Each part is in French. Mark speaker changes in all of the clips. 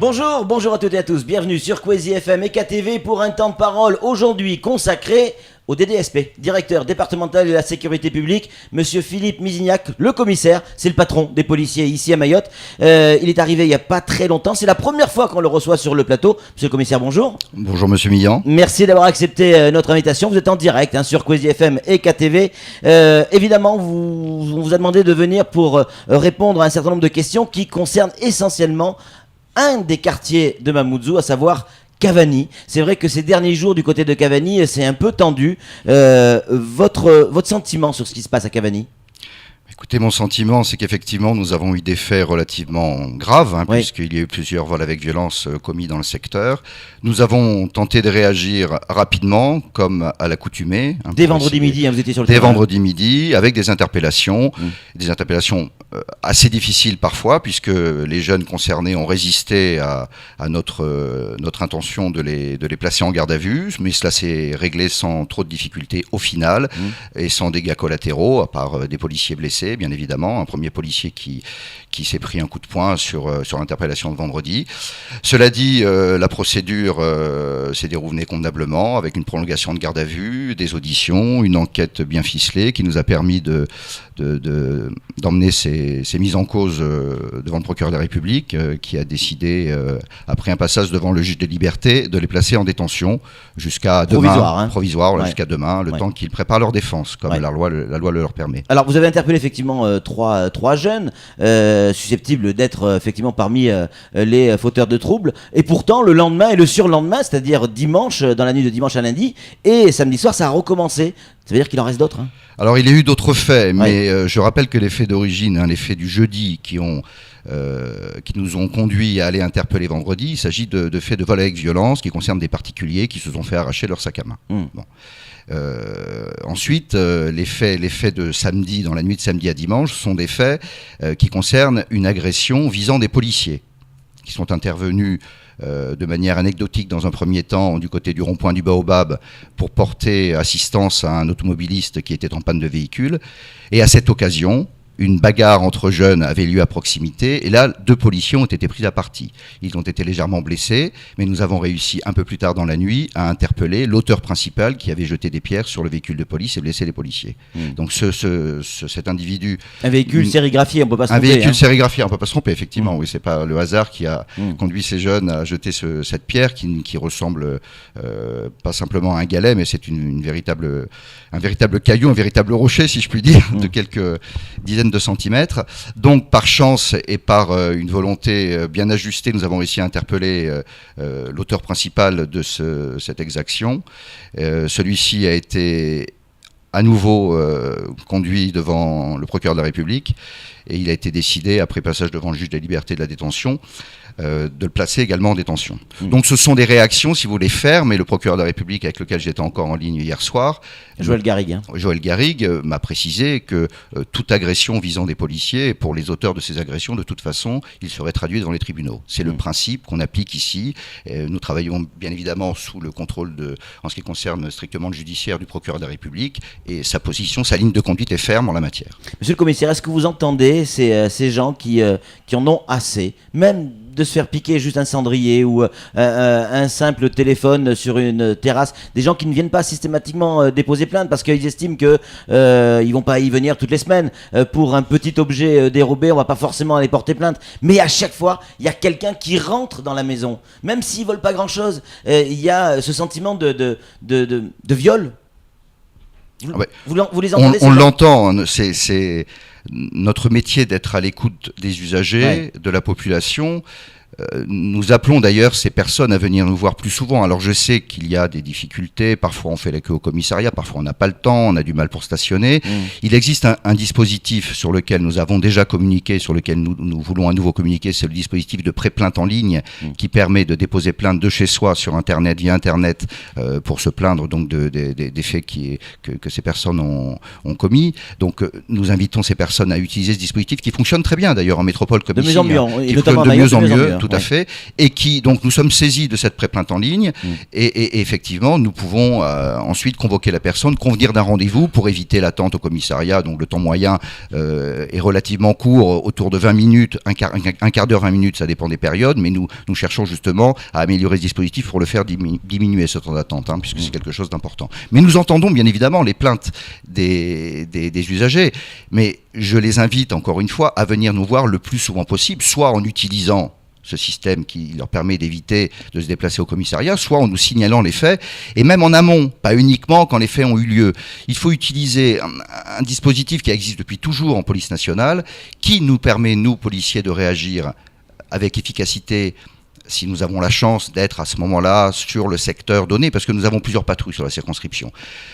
Speaker 1: Bonjour à toutes et à tous, bienvenue sur Kwezi FM et KTV pour un temps de parole aujourd'hui consacré au DDSP, directeur départemental de la sécurité publique, monsieur Philippe Misignac, le commissaire, c'est le patron des policiers ici à Mayotte. Il est arrivé il n'y a pas très longtemps, c'est la première fois qu'on le reçoit sur le plateau. Monsieur le commissaire, bonjour.
Speaker 2: Bonjour monsieur Millan.
Speaker 1: Merci d'avoir accepté notre invitation, vous êtes en direct sur Kwezi FM et KTV. Évidemment, on vous a demandé de venir pour répondre à un certain nombre de questions qui concernent essentiellement un des quartiers de Mamoudzou, à savoir Cavani. C'est vrai que ces derniers jours du côté de Cavani, c'est un peu tendu. Votre sentiment sur ce qui se passe à Cavani ?
Speaker 2: Écoutez, mon sentiment, c'est qu'effectivement, nous avons eu des faits relativement graves,
Speaker 1: Oui.
Speaker 2: puisqu'il y a eu plusieurs vols avec violence commis dans le secteur. Nous avons tenté de réagir rapidement, comme à l'accoutumée.
Speaker 1: Dès vendredi midi, vous étiez sur le
Speaker 2: Dès
Speaker 1: terrain.
Speaker 2: vendredi midi, avec des interpellations assez difficiles parfois, puisque les jeunes concernés ont résisté à notre intention de les placer en garde à vue, mais cela s'est réglé sans trop de difficultés au final, et sans dégâts collatéraux, à part des policiers blessés, bien évidemment, un premier policier qui s'est pris un coup de poing sur l'interpellation de vendredi. Cela dit, la procédure s'est déroulée convenablement, avec une prolongation de garde à vue, des auditions, une enquête bien ficelée qui nous a permis d'emmener ces mises en cause devant le procureur de la République, qui a décidé, après un passage devant le juge des libertés, de les placer en détention jusqu'à demain. Provisoire,
Speaker 1: Ouais.
Speaker 2: jusqu'à demain, le temps qu'ils préparent leur défense, comme la loi le leur permet.
Speaker 1: Alors vous avez interpellé effectivement trois jeunes susceptibles d'être effectivement parmi les fauteurs de troubles, et pourtant le lendemain et le surlendemain, c'est-à-dire dimanche, dans la nuit de dimanche à lundi, et samedi soir ça a recommencé. Ça veut dire qu'il en reste d'autres, hein.
Speaker 2: Alors il y a eu d'autres faits, mais je rappelle que les faits d'origine, les faits du jeudi qui nous ont conduits à aller interpeller vendredi, il s'agit de faits de vol avec violence qui concernent des particuliers qui se sont fait arracher leur sac à main. Bon. Ensuite, les faits de samedi, dans la nuit de samedi à dimanche, sont des faits qui concernent une agression visant des policiers qui sont intervenus de manière anecdotique dans un premier temps du côté du rond-point du Baobab pour porter assistance à un automobiliste qui était en panne de véhicule. Et à cette occasion, une bagarre entre jeunes avait lieu à proximité, et là, 2 policiers ont été pris à partie. Ils ont été légèrement blessés, mais nous avons réussi un peu plus tard dans la nuit à interpeller l'auteur principal qui avait jeté des pierres sur le véhicule de police et blessé les policiers. Donc cet individu...
Speaker 1: Un véhicule sérigraphié, on peut pas se
Speaker 2: tromper. Un véhicule
Speaker 1: sérigraphié,
Speaker 2: on peut pas se tromper, effectivement. Oui, c'est pas le hasard qui a conduit ces jeunes à jeter cette pierre qui ressemble pas simplement à un galet, mais c'est un véritable caillou, un véritable rocher, si je puis dire, de quelques dizaines de centimètres. Donc par chance et par une volonté bien ajustée, nous avons réussi à interpeller l'auteur principal de cette exaction. Celui-ci a été à nouveau conduit devant le procureur de la République, et il a été décidé, après passage devant le juge des libertés et de la détention, de le placer également en détention. Donc ce sont des réactions, si vous voulez, fermes, et le procureur de la République, avec lequel j'étais encore en ligne hier soir,
Speaker 1: Joël Garrigue,
Speaker 2: m'a précisé que toute agression visant des policiers, pour les auteurs de ces agressions, de toute façon, il serait traduit devant les tribunaux. C'est le principe qu'on applique ici. Nous travaillons bien évidemment sous le contrôle en ce qui concerne strictement le judiciaire, du procureur de la République, et sa position, sa ligne de conduite est ferme en la matière.
Speaker 1: Monsieur le commissaire, est-ce que vous entendez ces gens qui en ont assez, même de se faire piquer juste un cendrier ou un simple téléphone sur une terrasse, des gens qui ne viennent pas systématiquement déposer plainte parce qu'ils estiment que ils vont pas y venir toutes les semaines pour un petit objet dérobé, on va pas forcément aller porter plainte, mais à chaque fois il y a quelqu'un qui rentre dans la maison, même s'ils volent pas grand chose, il y a ce sentiment de viol. Vous les entendez?
Speaker 2: On l'entend, c'est notre métier d'être à l'écoute des usagers, de la population. Nous appelons d'ailleurs ces personnes à venir nous voir plus souvent. Alors je sais qu'il y a des difficultés, parfois on fait la queue au commissariat, parfois on n'a pas le temps, on a du mal pour stationner. Il existe un dispositif sur lequel nous avons déjà communiqué, sur lequel nous voulons à nouveau communiquer, c'est le dispositif de pré-plainte en ligne qui permet de déposer plainte de chez soi sur Internet, via Internet, pour se plaindre donc des faits que ces personnes ont commis. Donc nous invitons ces personnes à utiliser ce dispositif qui fonctionne très bien d'ailleurs en métropole comme ici.
Speaker 1: De mieux en mieux, et notamment à Mayotte, de mieux en mieux.
Speaker 2: tout à fait, et qui, donc nous sommes saisis de cette pré-plainte en ligne, et effectivement, nous pouvons ensuite convoquer la personne, convenir d'un rendez-vous pour éviter l'attente au commissariat. Donc le temps moyen est relativement court, autour de 20 minutes, un quart d'heure, 20 minutes, ça dépend des périodes, mais nous cherchons justement à améliorer ce dispositif pour le faire diminuer ce temps d'attente, puisque c'est quelque chose d'important. Mais nous entendons bien évidemment les plaintes des usagers, mais je les invite encore une fois à venir nous voir le plus souvent possible, soit en utilisant ce système qui leur permet d'éviter de se déplacer au commissariat, soit en nous signalant les faits, et même en amont, pas uniquement quand les faits ont eu lieu. Il faut utiliser un dispositif qui existe depuis toujours en police nationale, qui nous permet, nous, policiers, de réagir avec efficacité si nous avons la chance d'être à ce moment-là sur le secteur donné, parce que nous avons plusieurs patrouilles sur la circonscription.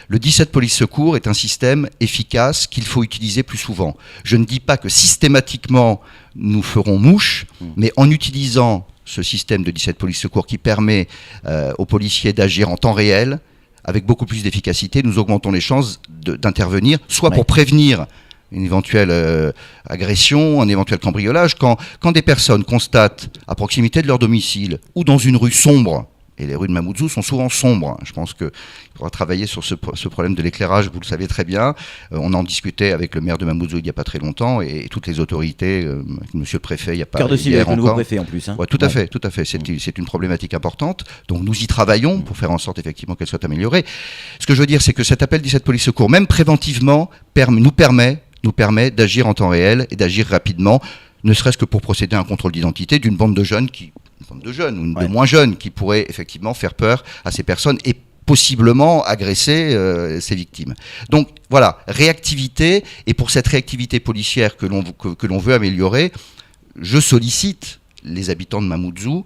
Speaker 2: Le 17 Police Secours est un système efficace qu'il faut utiliser plus souvent. Je ne dis pas que systématiquement nous ferons mouche, mais en utilisant ce système de 17 Police Secours qui permet aux policiers d'agir en temps réel, avec beaucoup plus d'efficacité, nous augmentons les chances d'intervenir, soit pour prévenir une éventuelle agression, un éventuel cambriolage, quand des personnes constatent à proximité de leur domicile ou dans une rue sombre, et les rues de Mamoudzou sont souvent sombres, je pense qu'il faudra travailler sur ce problème de l'éclairage, vous le savez très bien, on en discutait avec le maire de Mamoudzou il n'y a pas très longtemps, et toutes les autorités, monsieur le préfet, il n'y a pas...
Speaker 1: Cœur de cible avec le nouveau préfet en plus.
Speaker 2: Ouais, tout à fait, c'est une problématique importante, donc nous y travaillons pour faire en sorte effectivement qu'elle soit améliorée. Ce que je veux dire, c'est que cet appel 17 Police Secours, même préventivement, nous permet d'agir en temps réel et d'agir rapidement, ne serait-ce que pour procéder à un contrôle d'identité d'une bande de jeunes ou de moins jeunes qui pourraient effectivement faire peur à ces personnes et possiblement agresser ces victimes. Donc voilà, réactivité, et pour cette réactivité policière que l'on veut améliorer, je sollicite les habitants de Mamoudzou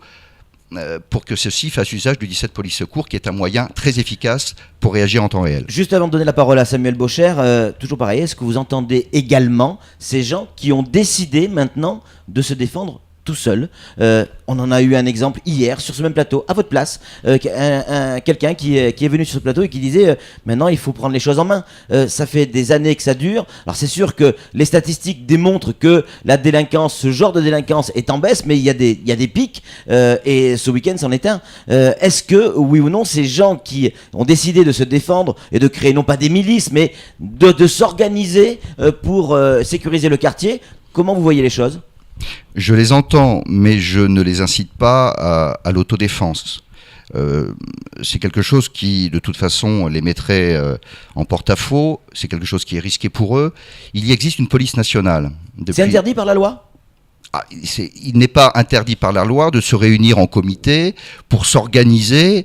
Speaker 2: pour que ceux-ci fassent usage du 17 Police Secours, qui est un moyen très efficace pour réagir en temps réel. Juste
Speaker 1: avant de donner la parole à Samuel Bocher, toujours pareil, est-ce que vous entendez également ces gens qui ont décidé maintenant de se défendre tout seul? On en a eu un exemple hier sur ce même plateau, à votre place, quelqu'un qui est venu sur ce plateau et qui disait maintenant il faut prendre les choses en main, ça fait des années que ça dure. Alors c'est sûr que les statistiques démontrent que la délinquance, ce genre de délinquance est en baisse, mais il y a des pics, et ce week-end c'en est un. Est-ce que, oui ou non, ces gens qui ont décidé de se défendre et de créer non pas des milices, mais de s'organiser pour sécuriser le quartier, comment vous voyez les choses ?
Speaker 2: Je les entends, mais je ne les incite pas à l'autodéfense. C'est quelque chose qui, de toute façon, les mettrait en porte-à-faux. C'est quelque chose qui est risqué pour eux. Il existe une police nationale.
Speaker 1: C'est interdit par la loi ?
Speaker 2: Il n'est pas interdit par la loi de se réunir en comité pour s'organiser,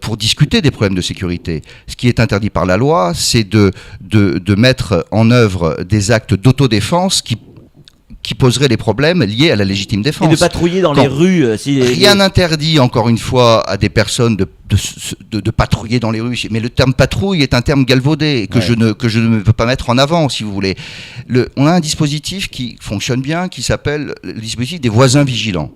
Speaker 2: pour discuter des problèmes de sécurité. Ce qui est interdit par la loi, c'est de mettre en œuvre des actes d'autodéfense qui poserait des problèmes liés à la légitime défense.
Speaker 1: Et de patrouiller dans les rues.
Speaker 2: Rien n'interdit, encore une fois, à des personnes de patrouiller dans les rues. Mais le terme patrouille est un terme galvaudé que je ne peux pas mettre en avant, si vous voulez. On a un dispositif qui fonctionne bien, qui s'appelle le dispositif des voisins vigilants.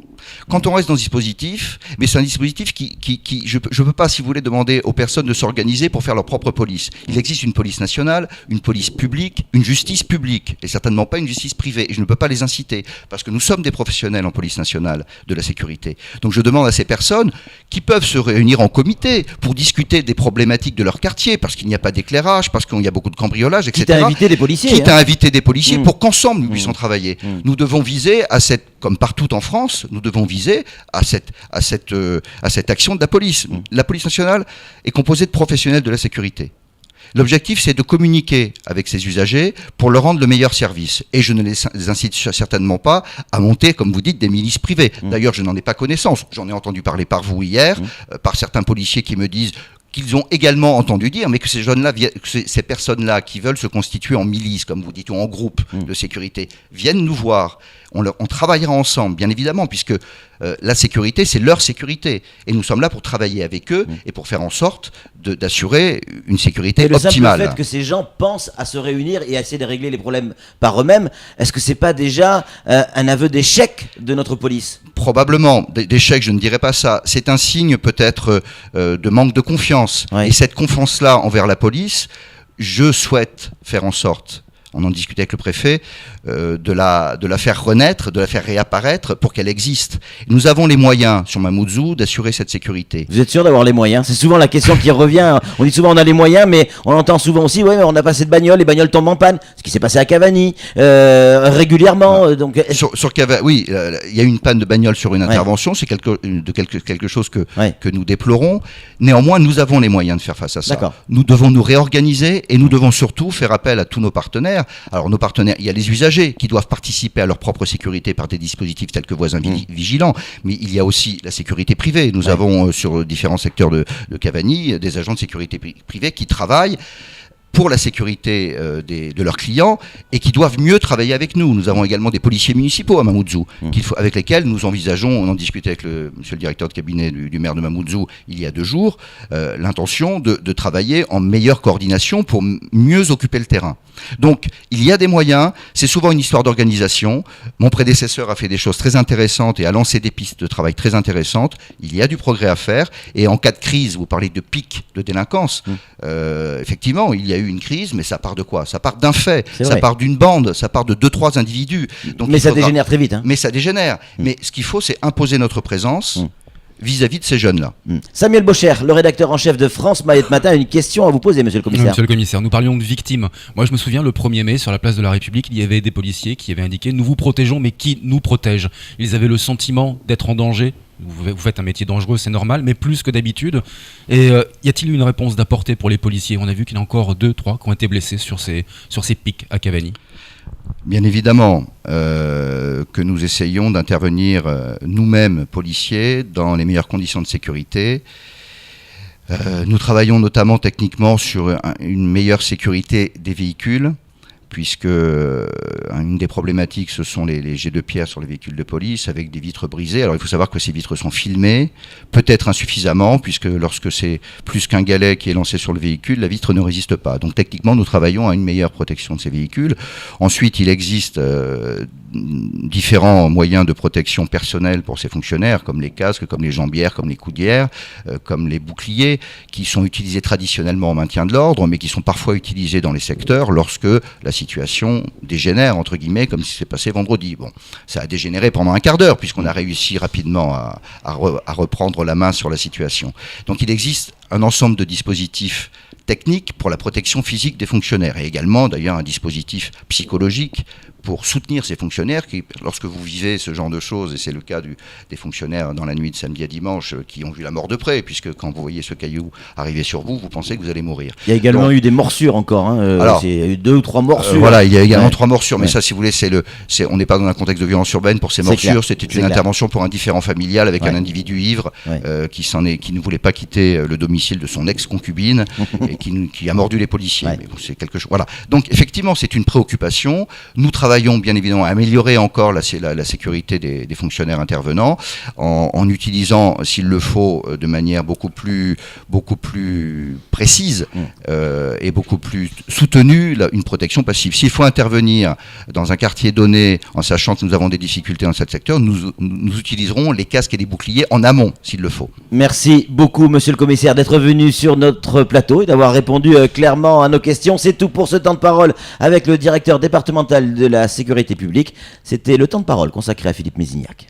Speaker 2: Quand on reste dans ce dispositif, mais c'est un dispositif je ne peux pas, si vous voulez, demander aux personnes de s'organiser pour faire leur propre police. Il existe une police nationale, une police publique, une justice publique, et certainement pas une justice privée. Et je ne peux pas les inciter, parce que nous sommes des professionnels en police nationale de la sécurité. Donc je demande à ces personnes qui peuvent se réunir en comité pour discuter des problématiques de leur quartier, parce qu'il n'y a pas d'éclairage, parce qu'il y a beaucoup de cambriolage, etc.
Speaker 1: Quitte à inviter des policiers.
Speaker 2: Quitte à inviter des policiers pour qu'ensemble nous puissions travailler. Nous devons viser comme partout en France, nous devons viser à cette action de la police. La police nationale est composée de professionnels de la sécurité. L'objectif, c'est de communiquer avec ces usagers pour leur rendre le meilleur service. Et je ne les incite certainement pas à monter, comme vous dites, des milices privées. D'ailleurs, je n'en ai pas connaissance. J'en ai entendu parler par vous hier, par certains policiers qui me disent qu'ils ont également entendu dire, mais que ces personnes-là qui veulent se constituer en milice, comme vous dites, ou en groupe de sécurité, viennent nous voir. On travaillera ensemble, bien évidemment, puisque la sécurité, c'est leur sécurité. Et nous sommes là pour travailler avec eux et pour faire en sorte d'assurer une sécurité optimale.
Speaker 1: Et le simple fait que ces gens pensent à se réunir et à essayer de régler les problèmes par eux-mêmes, est-ce que c'est pas déjà un aveu d'échec de notre police ?
Speaker 2: Probablement. D'échec, je ne dirais pas ça. C'est un signe peut-être de manque de confiance. Et cette confiance-là envers la police, je souhaite faire en sorte, on en discutait avec le préfet, de la faire renaître, de la faire réapparaître pour qu'elle existe. Nous avons les moyens sur Mamoudzou d'assurer cette sécurité.
Speaker 1: Vous êtes sûr d'avoir les moyens? C'est souvent la question qui revient. On dit souvent on a les moyens, mais on entend souvent aussi ouais, mais on n'a pas assez de bagnoles, les bagnoles tombent en panne. Ce qui s'est passé à Cavani régulièrement. Donc
Speaker 2: sur Cavani, oui, il y a eu une panne de bagnole sur une intervention. C'est quelque chose que nous déplorons. Néanmoins, nous avons les moyens de faire face à ça.
Speaker 1: D'accord.
Speaker 2: Nous devons nous réorganiser et nous devons surtout faire appel à tous nos partenaires. Alors nos partenaires, il y a les usagers qui doivent participer à leur propre sécurité par des dispositifs tels que voisins vigilants, mais il y a aussi la sécurité privée. Nous avons sur différents secteurs de Cavani des agents de sécurité privée qui travaillent pour la sécurité de leurs clients et qui doivent mieux travailler avec nous. Nous avons également des policiers municipaux à Mamoudzou avec lesquels nous envisageons, on en discutait avec monsieur le directeur de cabinet du maire de Mamoudzou il y a 2 jours, l'intention de travailler en meilleure coordination pour mieux occuper le terrain. Donc il y a des moyens, c'est souvent une histoire d'organisation. Mon prédécesseur a fait des choses très intéressantes et a lancé des pistes de travail très intéressantes. Il y a du progrès à faire et en cas de crise, vous parlez de pic de délinquance, effectivement il y a eu une crise, mais ça part de quoi? Ça part d'un fait, ça part d'une bande, ça part de 2-3 individus. Donc,
Speaker 1: mais ça dégénère très vite.
Speaker 2: Mais ça dégénère. Mais ce qu'il faut, c'est imposer notre présence vis-à-vis de ces jeunes-là.
Speaker 1: Samuel Bocher, le rédacteur en chef de France Maillette Matin, a une question à vous poser, monsieur le commissaire.
Speaker 3: Monsieur le commissaire, nous parlions de victimes. Moi, je me souviens, le 1er mai, sur la place de la République, il y avait des policiers qui avaient indiqué « Nous vous protégeons, mais qui nous protège ?» Ils avaient le sentiment d'être en danger. Vous faites un métier dangereux, c'est normal, mais plus que d'habitude. Et y a-t-il une réponse d'apporter pour les policiers? On a vu qu'il y en a encore 2-3 qui ont été blessés sur ces pics à Cavani.
Speaker 2: Bien évidemment que nous essayons d'intervenir nous-mêmes, policiers, dans les meilleures conditions de sécurité. Nous travaillons notamment techniquement sur une meilleure sécurité des véhicules, puisque une des problématiques, ce sont les jets de pierre sur les véhicules de police avec des vitres brisées. Alors il faut savoir que ces vitres sont filmées, peut-être insuffisamment, puisque lorsque c'est plus qu'un galet qui est lancé sur le véhicule, la vitre ne résiste pas. Donc techniquement, nous travaillons à une meilleure protection de ces véhicules. Ensuite, il existe différents moyens de protection personnelle pour ces fonctionnaires, comme les casques, comme les jambières, comme les coudières, comme les boucliers, qui sont utilisés traditionnellement en maintien de l'ordre, mais qui sont parfois utilisés dans les secteurs lorsque la situation dégénère, entre guillemets, comme ce qui s'est passé vendredi. Bon, ça a dégénéré pendant un quart d'heure, puisqu'on a réussi rapidement à reprendre la main sur la situation. Donc il existe un ensemble de dispositifs techniques pour la protection physique des fonctionnaires, et également d'ailleurs un dispositif psychologique pour soutenir ces fonctionnaires qui, lorsque vous vivez ce genre de choses, et c'est le cas des fonctionnaires dans la nuit de samedi à dimanche qui ont vu la mort de près, puisque quand vous voyez ce caillou arriver sur vous, vous pensez que vous allez mourir.
Speaker 1: Il y a également eu des morsures encore, alors, il y a eu 2 ou 3 morsures.
Speaker 2: Voilà, il y a également 3 morsures, mais ça, si vous voulez, on n'est pas dans un contexte de violence urbaine pour ces morsures, c'était une intervention pour un différend familial avec un individu ivre qui ne voulait pas quitter le domicile de son ex-concubine et qui a mordu les policiers. Mais bon, c'est quelque chose. Voilà. Donc effectivement, c'est une préoccupation. Nous travaillons bien évidemment à améliorer encore la sécurité des fonctionnaires intervenants en utilisant, s'il le faut, de manière beaucoup plus précise et beaucoup plus soutenue, une protection passive. S'il faut intervenir dans un quartier donné en sachant que nous avons des difficultés dans ce secteur, nous utiliserons les casques et les boucliers en amont, s'il le faut.
Speaker 1: Merci beaucoup, monsieur le commissaire, d'être venu sur notre plateau et d'avoir répondu clairement à nos questions. C'est tout pour ce temps de parole avec le directeur départemental de la sécurité publique. C'était le temps de parole consacré à Philippe Mézignac.